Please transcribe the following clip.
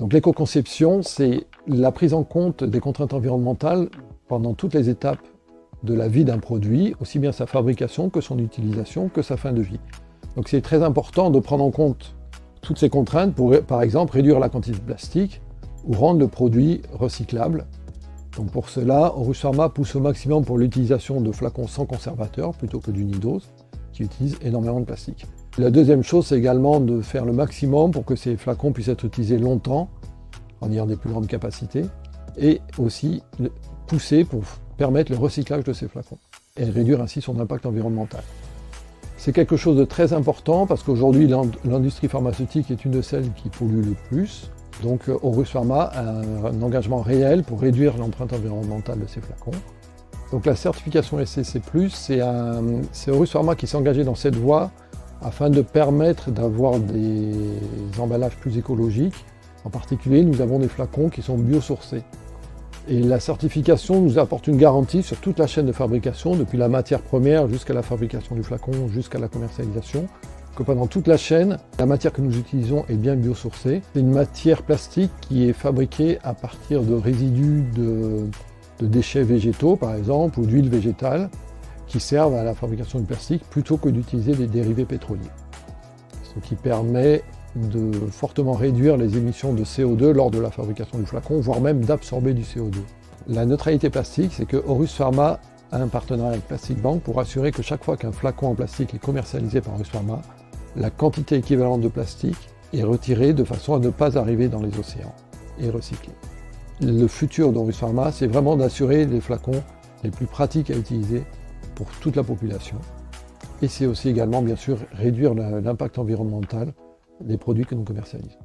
Donc l'éco-conception, c'est la prise en compte des contraintes environnementales pendant toutes les étapes de la vie d'un produit, aussi bien sa fabrication que son utilisation, que sa fin de vie. Donc c'est très important de prendre en compte toutes ces contraintes pour, par exemple, réduire la quantité de plastique ou rendre le produit recyclable. Donc pour cela, Aurus Pharma pousse au maximum pour l'utilisation de flacons sans conservateur plutôt que d'unidose, qui utilisent énormément de plastique. La deuxième chose, c'est également de faire le maximum pour que ces flacons puissent être utilisés longtemps, en ayant des plus grandes capacités, et aussi pousser pour permettre le recyclage de ces flacons, et réduire ainsi son impact environnemental. C'est quelque chose de très important parce qu'aujourd'hui, l'industrie pharmaceutique est une de celles qui pollue le plus. Donc Aurus Pharma a un engagement réel pour réduire l'empreinte environnementale de ces flacons. Donc la certification SCC+, c'est Aurus Pharma qui s'est engagé dans cette voie afin de permettre d'avoir des emballages plus écologiques. En particulier, nous avons des flacons qui sont biosourcés. Et la certification nous apporte une garantie sur toute la chaîne de fabrication, depuis la matière première jusqu'à la fabrication du flacon, jusqu'à la commercialisation, que pendant toute la chaîne, la matière que nous utilisons est bien biosourcée. C'est une matière plastique qui est fabriquée à partir de résidus de déchets végétaux, par exemple, ou d'huile végétale, qui servent à la fabrication du plastique plutôt que d'utiliser des dérivés pétroliers. Ce qui permet de fortement réduire les émissions de CO2 lors de la fabrication du flacon, voire même d'absorber du CO2. La neutralité plastique, c'est que Aurus Pharma a un partenariat avec Plastic Bank pour assurer que chaque fois qu'un flacon en plastique est commercialisé par Aurus Pharma, la quantité équivalente de plastique est retirée de façon à ne pas arriver dans les océans et recyclée. Le futur d'Aurus Pharma, c'est vraiment d'assurer les flacons les plus pratiques à utiliser pour toute la population. Et c'est aussi également, bien sûr, réduire l'impact environnemental des produits que nous commercialisons.